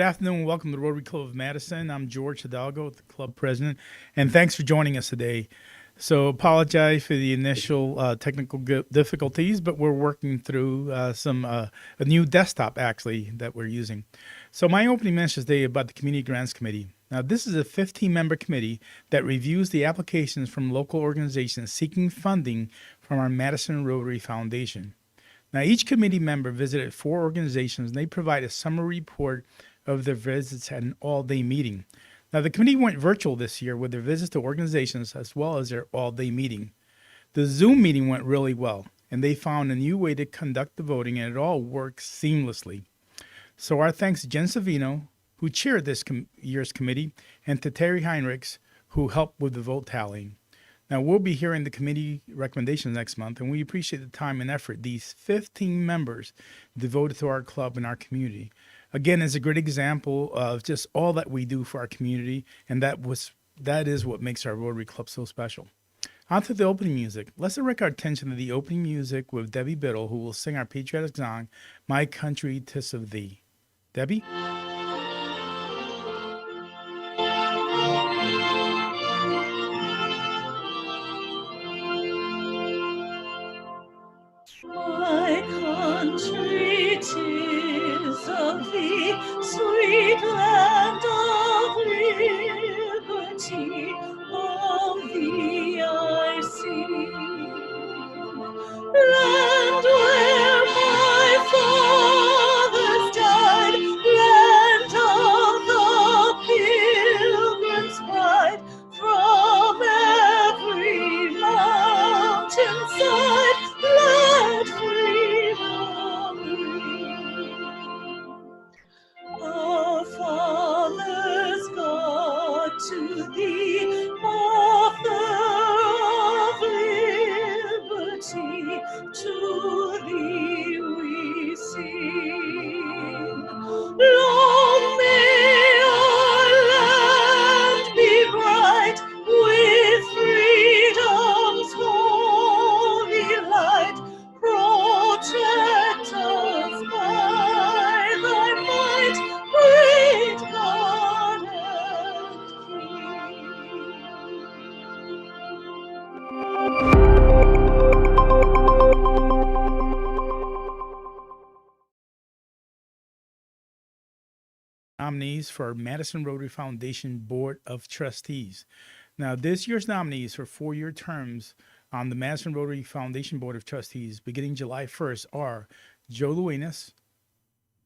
afternoon. Welcome to the Rotary Club of Madison. I'm George Hidalgo, the club president, and thanks for joining us today. So apologize for the initial technical difficulties, but we're working through a new desktop actually that we're using. So my opening message today about the Community Grants Committee. Now this is a 15-member committee that reviews the applications from local organizations seeking funding from our Madison Rotary Foundation. Now each committee member visited 4 organizations and they provide a summary report of their visits at an all-day meeting. Now, the committee went virtual this year with their visits to organizations as well as their all-day meeting. The Zoom meeting went really well, and they found a new way to conduct the voting, and it all works seamlessly. So our thanks to Jen Savino, who chaired this year's committee, and to Terry Heinrichs, who helped with the vote tallying. Now, we'll be hearing the committee recommendations next month, and we appreciate the time and effort these 15 members devoted to our club and our community. Again, it's a great example of just all that we do for our community, and that is what makes our Rotary Club so special. On to the opening music. Let's direct our attention to the opening music with Debbie Biddle, who will sing our patriotic song, My Country 'Tis of Thee. Debbie? My country 'tis of thee, sweet land of liberty, of thee I sing. Land where my fathers died, land of the pilgrim's pride, from every mountainside, let freedom ring. Our fathers, God, to thee, author of liberty, to thee we sing. Long may our land be bright with freedom's holy light. Protect us by thy might, great God and Nominees for Madison Rotary Foundation Board of Trustees. Now, this year's nominees for 4-year terms on the Madison Rotary Foundation Board of Trustees beginning July 1st are Joe Luenas,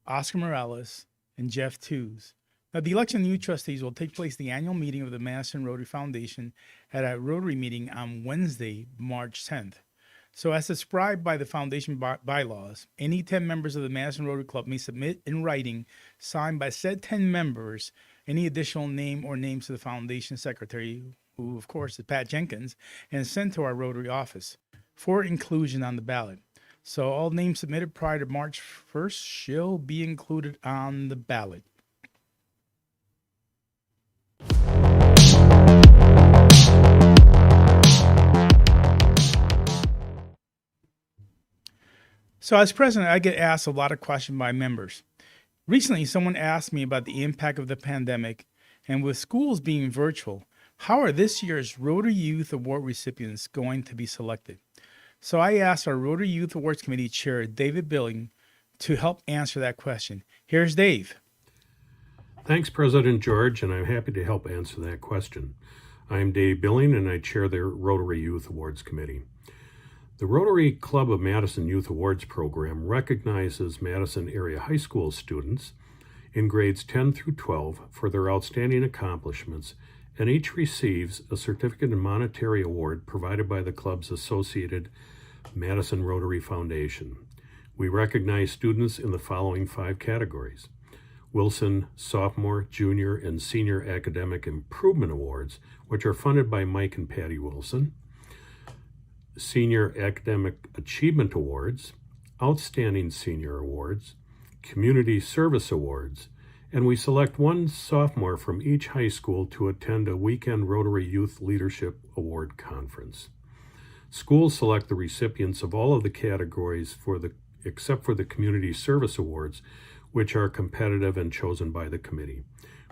Oscar Morales, and Jeff Tews. Now, the election of new trustees will take place at the annual meeting of the Madison Rotary Foundation at a Rotary meeting on Wednesday, March 10th. So as described by the foundation bylaws, any 10 members of the Madison Rotary Club may submit in writing, signed by said 10 members, any additional name or names to the foundation secretary, who of course is Pat Jenkins, and sent to our Rotary office for inclusion on the ballot. So all names submitted prior to March 1st shall be included on the ballot. So as president, I get asked a lot of questions by members. Recently, someone asked me about the impact of the pandemic, and with schools being virtual, how are this year's Rotary Youth Award recipients going to be selected? So I asked our Rotary Youth Awards Committee Chair, David Billing, to help answer that question. Here's Dave. Thanks, President George, and I'm happy to help answer that question. I am Dave Billing, and I chair the Rotary Youth Awards Committee. The Rotary Club of Madison Youth Awards Program recognizes Madison area high school students in grades 10 through 12 for their outstanding accomplishments, and each receives a certificate and monetary award provided by the club's associated Madison Rotary Foundation. We recognize students in the following 5 categories: Wilson Sophomore, Junior, and Senior Academic Improvement Awards, which are funded by Mike and Patty Wilson; Senior Academic Achievement Awards, Outstanding Senior Awards, Community Service Awards, and we select one sophomore from each high school to attend a weekend Rotary Youth Leadership Award Conference. Schools select the recipients of all of the categories except for the Community Service Awards, which are competitive and chosen by the committee.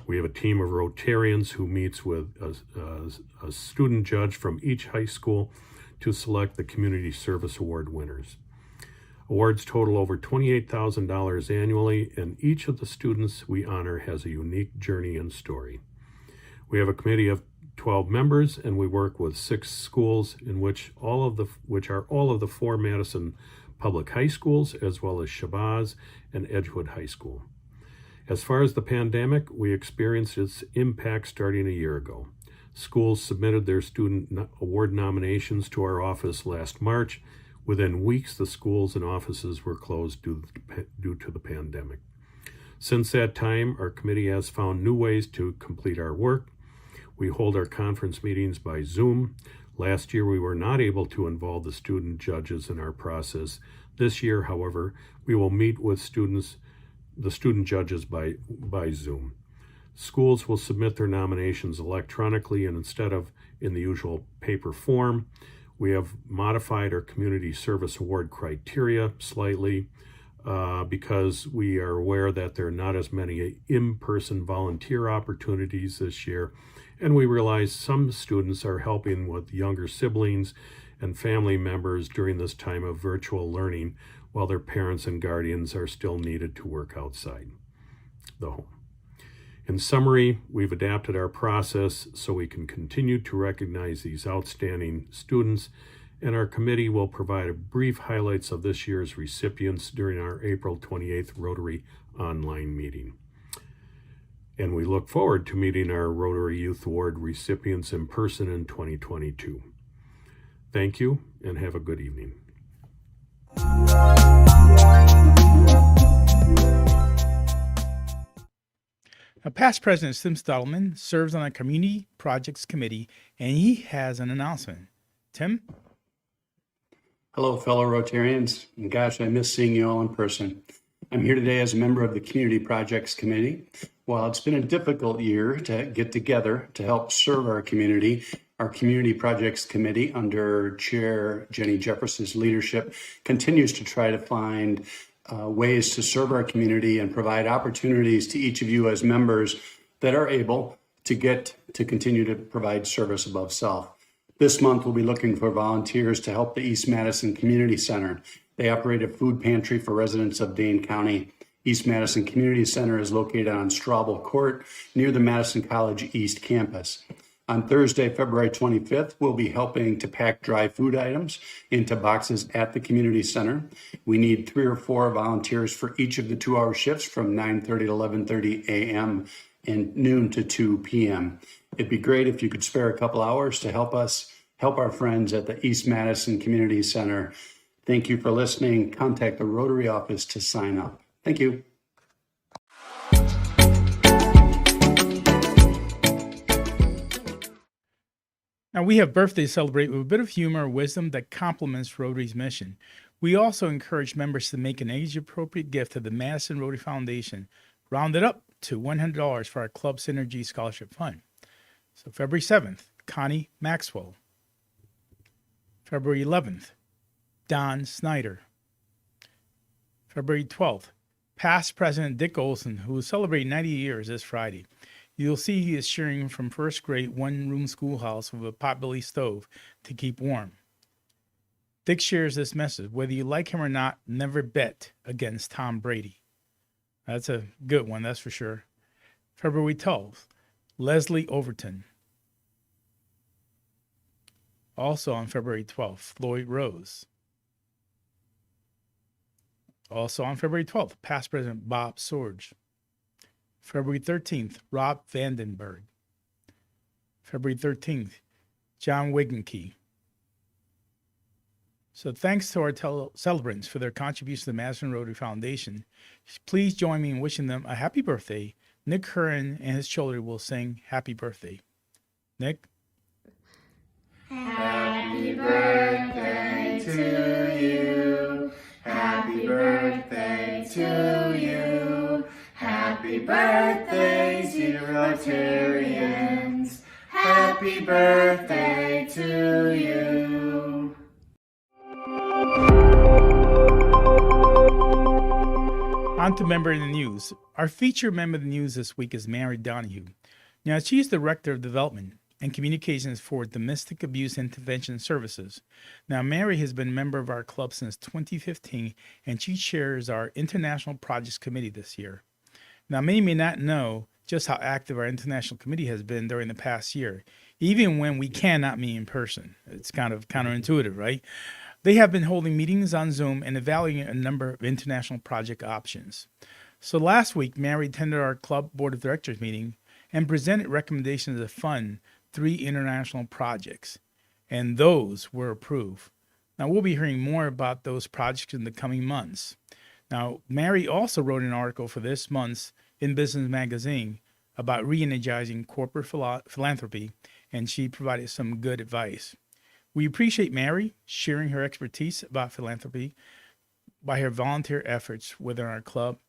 We have a team of Rotarians who meets with a student judge from each high school to select the Community Service Award winners. Awards total over $28,000 annually, and each of the students we honor has a unique journey and story. We have a committee of 12 members, and we work with 6 schools, in which are all of the 4 Madison public high schools, as well as Shabazz and Edgewood High School. As far as the pandemic, we experienced its impact starting a year ago. Schools submitted their student award nominations to our office last March. Within weeks, the schools and offices were closed due to the pandemic. Since that time, our committee has found new ways to complete our work. We hold our conference meetings by Zoom. Last year, we were not able to involve the student judges in our process. This year, however, we will meet with the student judges by Zoom. Schools will submit their nominations electronically, and instead of in the usual paper form, we have modified our Community Service Award criteria slightly because we are aware that there are not as many in-person volunteer opportunities this year, and we realize some students are helping with younger siblings and family members during this time of virtual learning, while their parents and guardians are still needed to work outside the home. In summary, we've adapted our process so we can continue to recognize these outstanding students, and our committee will provide brief highlights of this year's recipients during our April 28th Rotary online meeting. And we look forward to meeting our Rotary Youth Award recipients in person in 2022. Thank you, and have a good evening. Now, past President Tim Stottleman serves on a Community Projects Committee, and he has an announcement. Tim? Hello, fellow Rotarians. And gosh, I miss seeing you all in person. I'm here today as a member of the Community Projects Committee. While it's been a difficult year to get together to help serve our Community Projects Committee under Chair Jenny Jefferson's leadership continues to try to find ways to serve our community and provide opportunities to each of you as members that are able to continue to provide service above self. This month, we'll be looking for volunteers to help the East Madison Community Center. They operate a food pantry for residents of Dane County. East Madison Community Center is located on Straubel Court near the Madison College East Campus. On Thursday, February 25th, we'll be helping to pack dry food items into boxes at the community center. We need 3 or 4 volunteers for each of the 2-hour shifts from 9:30 to 11:30 a.m. and noon to 2 p.m. It'd be great if you could spare a couple hours to help us help our friends at the East Madison Community Center. Thank you for listening. Contact the Rotary office to sign up. Thank you. Now, we have birthdays to celebrate with a bit of humor or wisdom that complements Rotary's mission. We also encourage members to make an age-appropriate gift to the Madison Rotary Foundation, rounded up to $100 for our Club Synergy Scholarship Fund. So February 7th, Connie Maxwell. February 11th, Don Snyder. February 12th, past President Dick Olson, who will celebrate 90 years this Friday. You'll see he is sharing from first grade one-room schoolhouse with a potbelly stove to keep warm. Dick shares this message: whether you like him or not, never bet against Tom Brady. That's a good one, that's for sure. February 12th, Leslie Overton. Also on February 12th, Floyd Rose. Also on February 12th, past President Bob Sorge. February 13th, Rob Vandenberg. February 13th, John Wigenke. So thanks to our celebrants for their contribution to the Madison Rotary Foundation. Please join me in wishing them a happy birthday. Nick Curran and his children will sing happy birthday. Nick? Happy birthday to you. Happy birthday to you. Happy birthday, dear Rotarians. Happy birthday to you. On On to Member in the News. Our featured member of the news this week is Mary Donahue. Now, she's Director of Development and Communications for Domestic Abuse Intervention Services. Now, Mary has been a member of our club since 2015, and she chairs our International Projects Committee this year. Now, many may not know just how active our International Committee has been during the past year, even when we cannot meet in person. It's kind of counterintuitive, right? They have been holding meetings on Zoom and evaluating a number of international project options. So last week, Mary attended our club board of directors meeting and presented recommendations to fund 3 international projects, and those were approved. Now, we'll be hearing more about those projects in the coming months. Now, Mary also wrote an article for this month's In Business magazine about re-energizing corporate philanthropy, and she provided some good advice. We appreciate Mary sharing her expertise about philanthropy by her volunteer efforts within our club.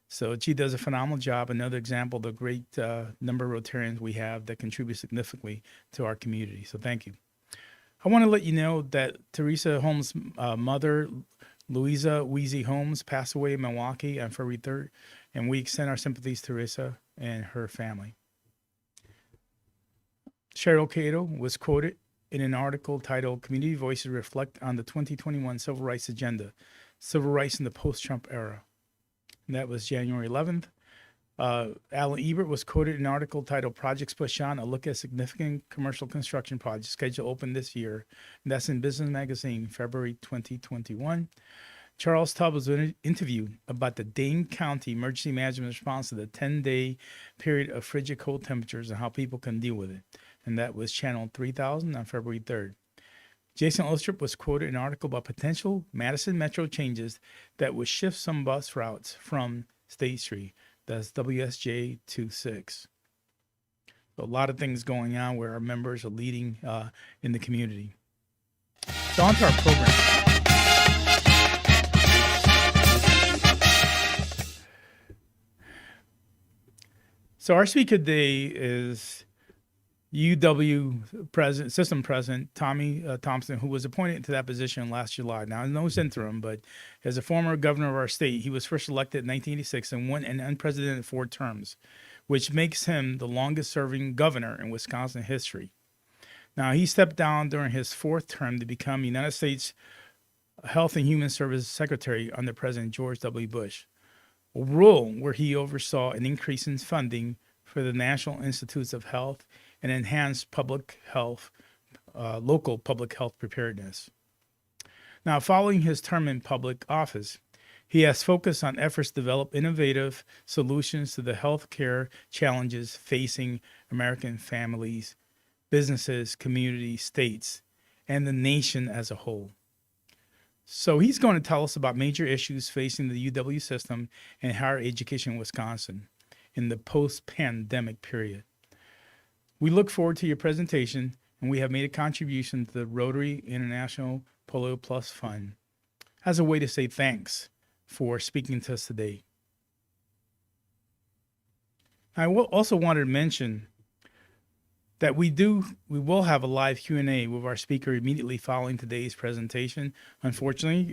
So she does a phenomenal job. Another example of the great number of Rotarians we have that contribute significantly to our community. So thank you. I want to let you know that Teresa Holmes' mother, Louisa Weezy Holmes, passed away in Milwaukee on February 3rd, and we extend our sympathies to Teresa and her family. Cheryl Cato was quoted in an article titled Community Voices Reflect on the 2021 Civil Rights Agenda, Civil Rights in the Post-Trump Era. And that was January 11th. Alan Ebert was quoted in an article titled Projects Push On, a look at significant commercial construction projects scheduled to open this year. And that's in Business Magazine, February 2021. Charles Tubb was interviewed about the Dane County Emergency Management response to the 10-day period of frigid cold temperatures and how people can deal with it. And that was Channel 3000 on February 3rd. Jason Ilstrup was quoted in an article about potential Madison Metro changes that would shift some bus routes from State Street. That's WSJ 26. So a lot of things going on where our members are leading in the community. So on to our program. So our speaker today is UW System President Tommy Thompson, who was appointed to that position last July. Now, I know it's interim, but as a former governor of our state, he was first elected in 1986 and won an unprecedented 4 terms, which makes him the longest-serving governor in Wisconsin history. Now, he stepped down during his 4th term to become United States Health and Human Services Secretary under President George W. Bush, a role where he oversaw an increase in funding for the National Institutes of Health and enhanced public health, local public health preparedness. Now, following his term in public office, he has focused on efforts to develop innovative solutions to the healthcare challenges facing American families, businesses, communities, states, and the nation as a whole. So he's going to tell us about major issues facing the UW system and higher education in Wisconsin in the post-pandemic period. We look forward to your presentation, and we have made a contribution to the Rotary International Polio Plus Fund as a way to say thanks for speaking to us today. I also wanted to mention that we will have a live Q&A with our speaker immediately following today's presentation. Unfortunately,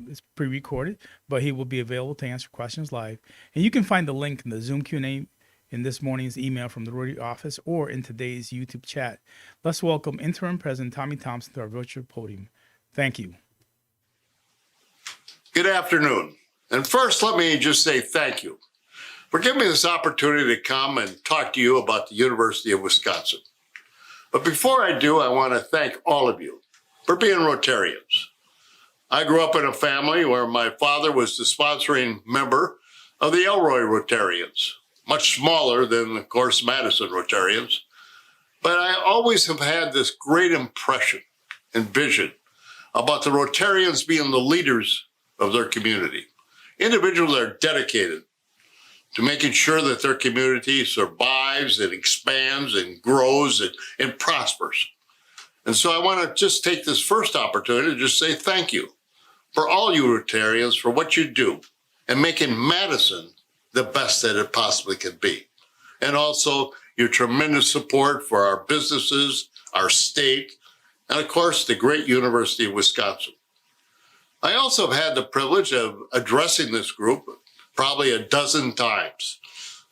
it's pre-recorded, but he will be available to answer questions live. And you can find the link in the Zoom Q&A in this morning's email from the Rotary office or in today's YouTube chat. Let's welcome Interim President Tommy Thompson to our virtual podium. Thank you. Good afternoon. And first, let me just say thank you for giving me this opportunity to come and talk to you about the University of Wisconsin. But before I do, I want to thank all of you for being Rotarians. I grew up in a family where my father was the sponsoring member of the Elroy Rotarians, much smaller than, of course, Madison Rotarians. But I always have had this great impression and vision about the Rotarians being the leaders of their community, individuals that are dedicated to making sure that their community survives and expands and grows and prospers. And so I want to just take this first opportunity to just say thank you for all you Rotarians for what you do and making Madison the best that it possibly can be. And also your tremendous support for our businesses, our state, and of course, the great University of Wisconsin. I also have had the privilege of addressing this group probably a dozen times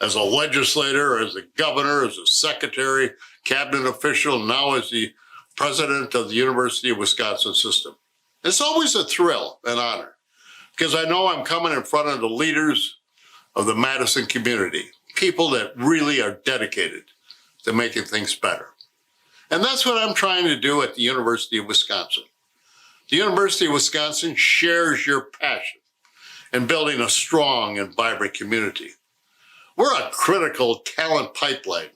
as a legislator, as a governor, as a secretary, cabinet official, now as the president of the University of Wisconsin system. It's always a thrill and honor because I know I'm coming in front of the leaders of the Madison community, people that really are dedicated to making things better. And that's what I'm trying to do at the University of Wisconsin. The University of Wisconsin shares your passion in building a strong and vibrant community. We're a critical talent pipeline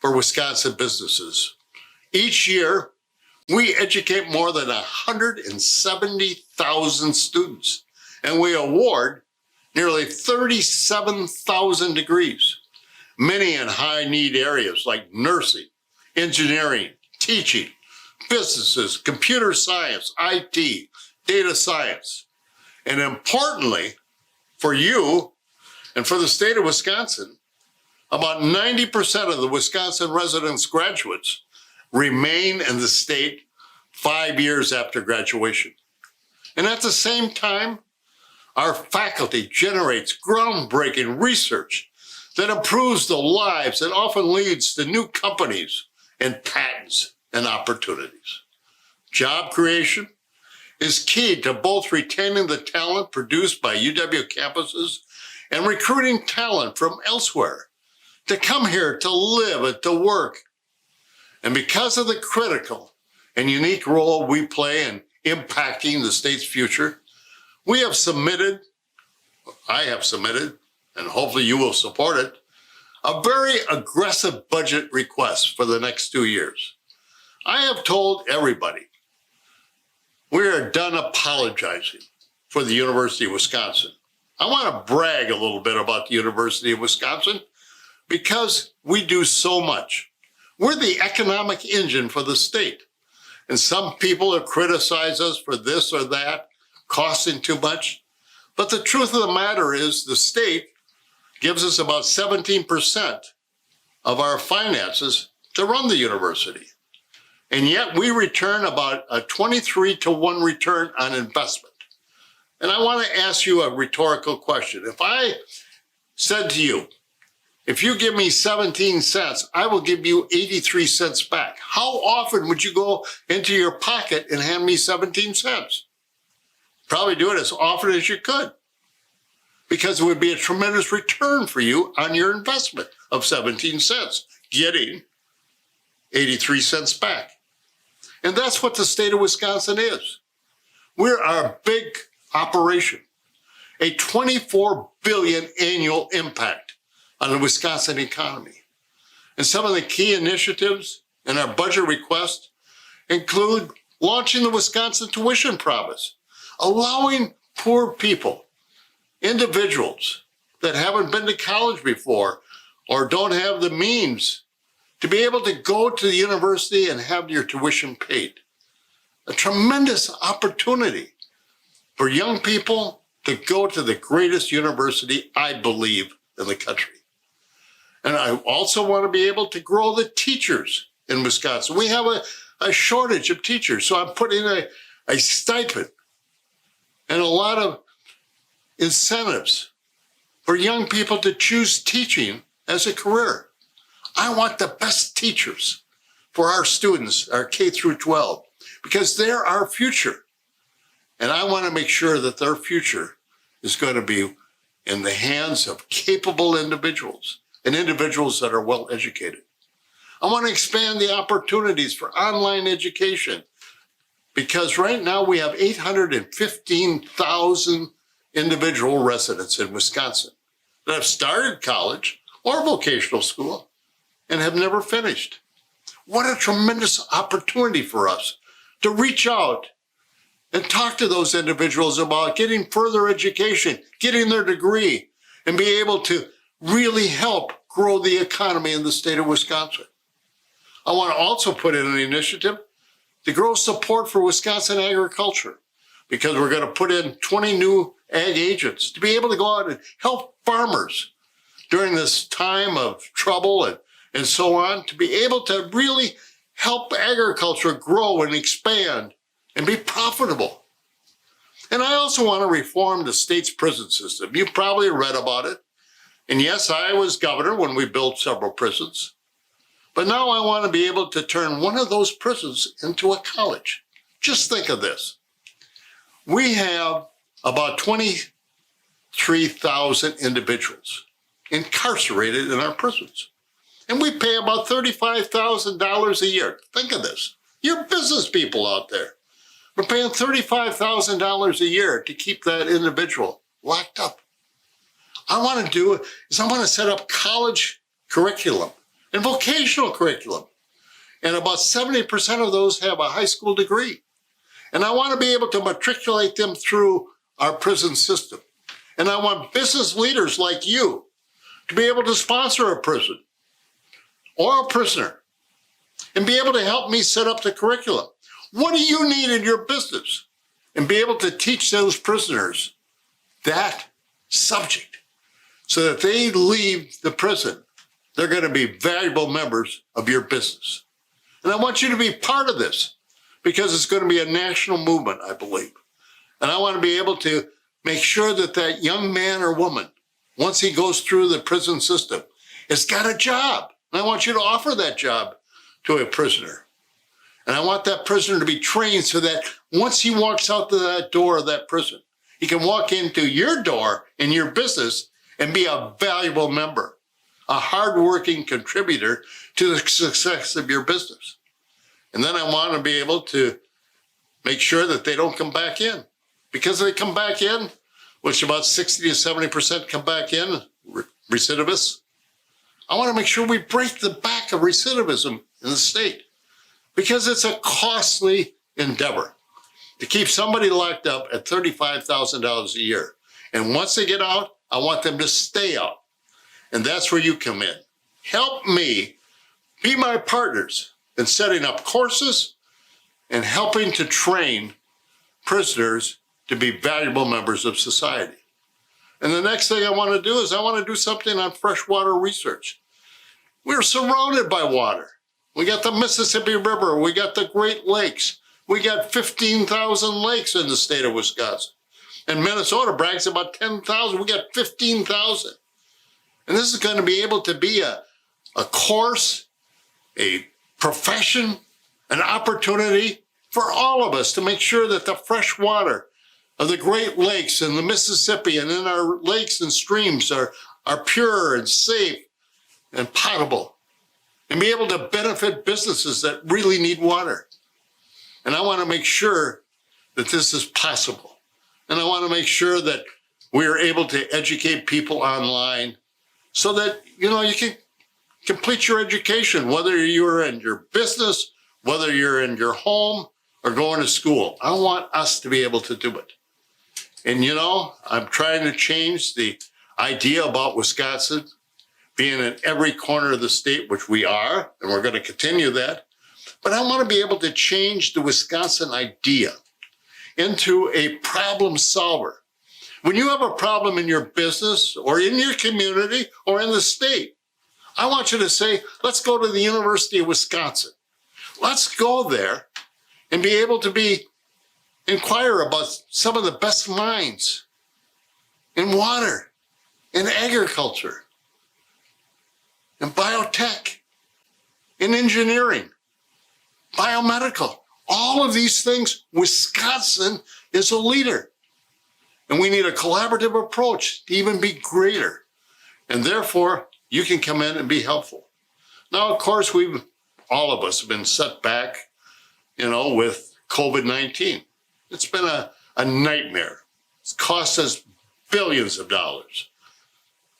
for Wisconsin businesses. Each year, we educate more than 170,000 students, and we award nearly 37,000 degrees, many in high-need areas like nursing, engineering, teaching, businesses, computer science, IT, data science. And importantly, for you and for the state of Wisconsin, about 90% of the Wisconsin residents graduates remain in the state 5 years after graduation. And at the same time, our faculty generates groundbreaking research that improves the lives and often leads to new companies and patents and opportunities. Job creation is key to both retaining the talent produced by UW campuses and recruiting talent from elsewhere to come here to live and to work. And because of the critical and unique role we play in impacting the state's future, I have submitted, and hopefully you will support it, a very aggressive budget request for the next 2 years. I have told everybody we are done apologizing for the University of Wisconsin. I want to brag a little bit about the University of Wisconsin because we do so much. We're the economic engine for the state. And some people have criticized us for this or that, costing too much. But the truth of the matter is the state gives us about 17% of our finances to run the university. And yet we return about a 23-to-1 return on investment. And I want to ask you a rhetorical question. If I said to you, if you give me 17 cents, I will give you 83 cents back. How often would you go into your pocket and hand me 17 cents? Probably do it as often as you could, because it would be a tremendous return for you on your investment of 17 cents, getting 83 cents back. And that's what the state of Wisconsin is. We're a big operation, a $24 billion annual impact on the Wisconsin economy. And some of the key initiatives in our budget request include launching the Wisconsin Tuition Promise, allowing poor people, individuals that haven't been to college before or don't have the means to be able to go to the university and have your tuition paid. A tremendous opportunity for young people to go to the greatest university, I believe, in the country. And I also want to be able to grow the teachers in Wisconsin. We have a shortage of teachers, so I'm putting a stipend and a lot of incentives for young people to choose teaching as a career. I want the best teachers for our students, our K through 12, because they're our future. And I want to make sure that their future is going to be in the hands of capable individuals and individuals that are well educated. I want to expand the opportunities for online education, because right now we have 815,000 individual residents in Wisconsin that have started college or vocational school and have never finished. What a tremendous opportunity for us to reach out and talk to those individuals about getting further education, getting their degree, and be able to really help grow the economy in the state of Wisconsin. I want to also put in an initiative to grow support for Wisconsin agriculture, because we're going to put in 20 new ag agents to be able to go out and help farmers during this time of trouble and so on, to be able to really help agriculture grow and expand and be profitable. And I also want to reform the state's prison system. You probably read about it. And yes, I was governor when we built several prisons. But now I want to be able to turn one of those prisons into a college. Just think of this. We have about 23,000 individuals incarcerated in our prisons. And we pay about $35,000 a year. Think of this. You're business people out there. We're paying $35,000 a year to keep that individual locked up. I want to set up college curriculum and vocational curriculum. And about 70% of those have a high school degree. And I want to be able to matriculate them through our prison system. And I want business leaders like you to be able to sponsor a prison or a prisoner and be able to help me set up the curriculum. What do you need in your business? And be able to teach those prisoners that subject so that they leave the prison. They're going to be valuable members of your business. And I want you to be part of this because it's going to be a national movement, I believe. And I want to be able to make sure that that young man or woman, once he goes through the prison system, has got a job. And I want you to offer that job to a prisoner. And I want that prisoner to be trained so that once he walks out to that door of that prison, he can walk into your door in your business and be a valuable member, a hardworking contributor to the success of your business. And then I want to be able to make sure that they don't come back in. Because they come back in, which about 60 to 70% come back in, recidivists, I want to make sure we break the back of recidivism in the state. Because it's a costly endeavor to keep somebody locked up at $35,000 a year. And once they get out, I want them to stay out. And that's where you come in. Help me be my partners in setting up courses and helping to train prisoners to be valuable members of society. And the next thing I want to do is I want to do something on freshwater research. We're surrounded by water. We got the Mississippi River. We got the Great Lakes. We got 15,000 lakes in the state of Wisconsin. And Minnesota brags about 10,000. We got 15,000. And this is going to be able to be a course, a profession, an opportunity for all of us to make sure that the fresh water of the Great Lakes and the Mississippi and in our lakes and streams are pure and safe and potable. And be able to benefit businesses that really need water. And I want to make sure that this is possible. And I want to make sure that we are able to educate people online so that, you can complete your education, whether you're in your business, whether you're in your home or going to school. I want us to be able to do it. And, I'm trying to change the idea about Wisconsin being in every corner of the state, which we are, and we're going to continue that. But I want to be able to change the Wisconsin idea into a problem solver. When you have a problem in your business or in your community or in the state, I want you to say, let's go to the University of Wisconsin. Let's go there and be able to inquire about some of the best minds in water, in agriculture, in biotech, in engineering, biomedical, all of these things, Wisconsin is a leader. And we need a collaborative approach to even be greater. And therefore, you can come in and be helpful. Now, of course, all of us have been set back, with COVID-19. It's been a nightmare. It's cost us billions of dollars.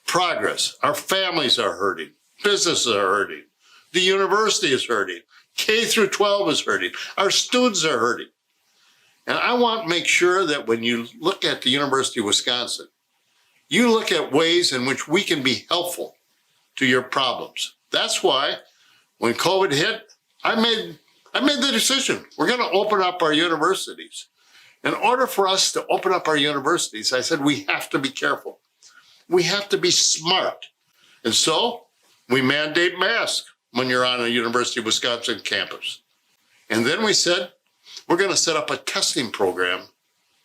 Progress. Our families are hurting. Businesses are hurting. The university is hurting. K through 12 is hurting. Our students are hurting. And I want to make sure that when you look at the University of Wisconsin, you look at ways in which we can be helpful to your problems. That's why when COVID hit, I made the decision. We're going to open up our universities. In order for us to open up our universities, I said we have to be careful. We have to be smart. And so we mandate masks when you're on a University of Wisconsin campus. And then we said, we're going to set up a testing program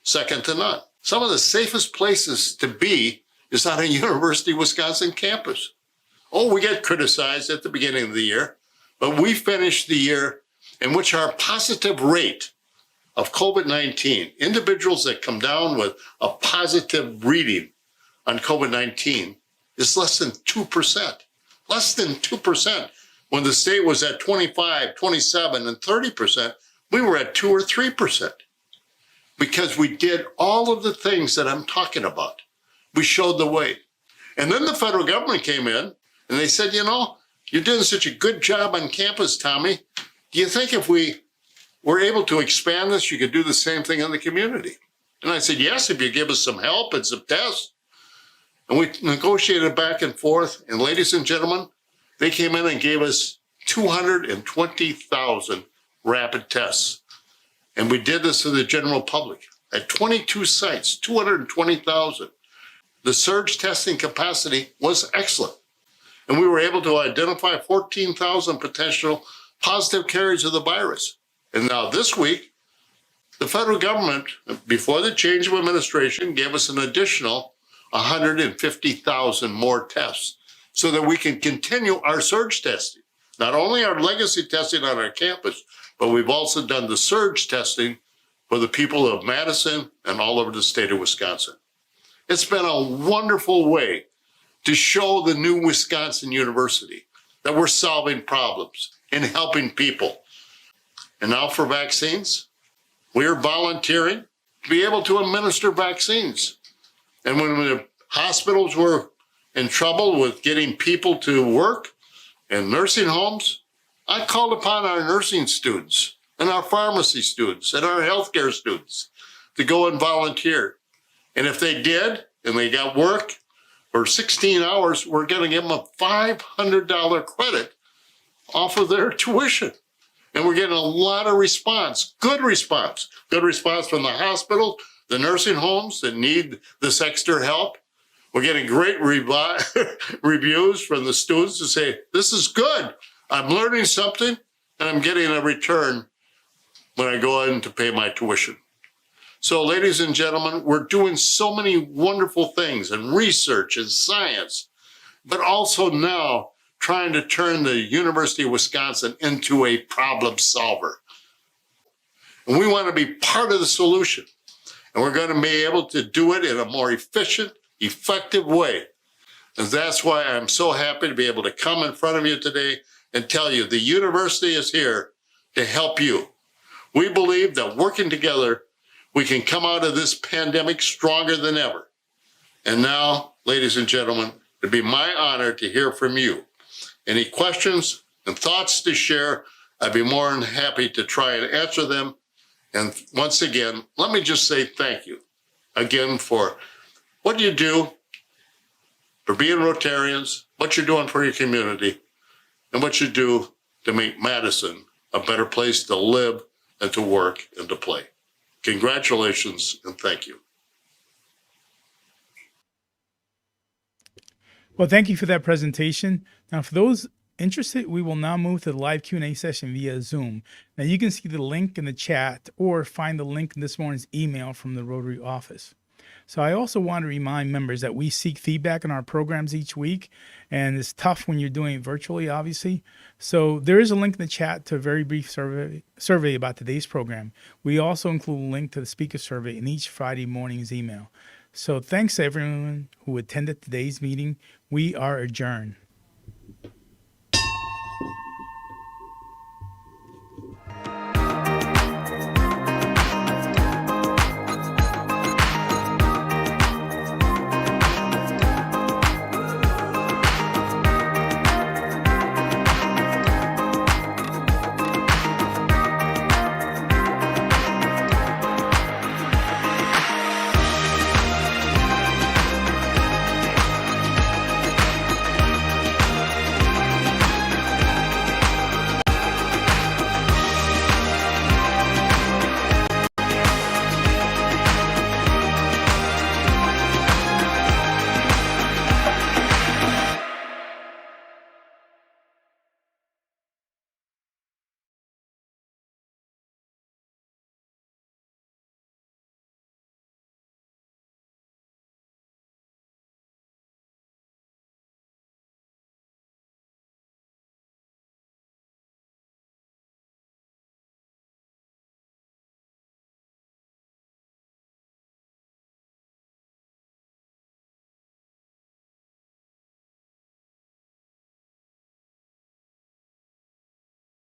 second to none. Some of the safest places to be is on a University of Wisconsin campus. Oh, we get criticized at the beginning of the year, but we finished the year in which our positive rate of COVID-19, individuals that come down with a positive reading on COVID-19, is less than 2%. Less than 2%. When the state was at 25, 27, and 30%, we were at 2 or 3%. Because we did all of the things that I'm talking about. We showed the way. And then the federal government came in and they said, you know, you're doing such a good job on campus, Tommy. Do you think if we were able to expand this, you could do the same thing in the community? And I said, yes, if you give us some help and some tests. And we negotiated back and forth. And ladies and gentlemen, they came in and gave us 220,000 rapid tests. And we did this to the general public at 22 sites, 220,000. The surge testing capacity was excellent. And we were able to identify 14,000 potential positive carriers of the virus. And now this week, the federal government, before the change of administration, gave us an additional 150,000 more tests so that we can continue our surge testing. Not only our legacy testing on our campus, but we've also done the surge testing for the people of Madison and all over the state of Wisconsin. It's been a wonderful way to show the new Wisconsin University that we're solving problems and helping people. And now for vaccines, we are volunteering to be able to administer vaccines. And when the hospitals were in trouble with getting people to work in nursing homes, I called upon our nursing students and our pharmacy students and our healthcare students to go and volunteer. And if they did, and they got work for 16 hours, we're going to give them a $500 credit off of their tuition. And we're getting a lot of response, good response from the hospital, the nursing homes that need this extra help. We're getting great reviews from the students to say, this is good. I'm learning something and I'm getting a return when I go in to pay my tuition. So ladies and gentlemen, we're doing so many wonderful things in research and science, but also now trying to turn the University of Wisconsin into a problem solver. And we want to be part of the solution. And we're going to be able to do it in a more efficient, effective way. And that's why I'm so happy to be able to come in front of you today and tell you the university is here to help you. We believe that working together, we can come out of this pandemic stronger than ever. And now, ladies and gentlemen, it'd be my honor to hear from you. Any questions and thoughts to share, I'd be more than happy to try and answer them. And once again, let me just say thank you again for what you do, for being Rotarians, what you're doing for your community, and what you do to make Madison a better place to live and to work and to play. Congratulations and thank you. Well, thank you for that presentation. Now, for those interested, we will now move to the live Q&A session via Zoom. Now, you can see the link in the chat or find the link in this morning's email from the Rotary office. So I also want to remind members that we seek feedback on our programs each week, and it's tough when you're doing it virtually, obviously. So there is a link in the chat to a very brief survey about today's program. We also include a link to the speaker survey in each Friday morning's email. So thanks to everyone who attended today's meeting. We are adjourned.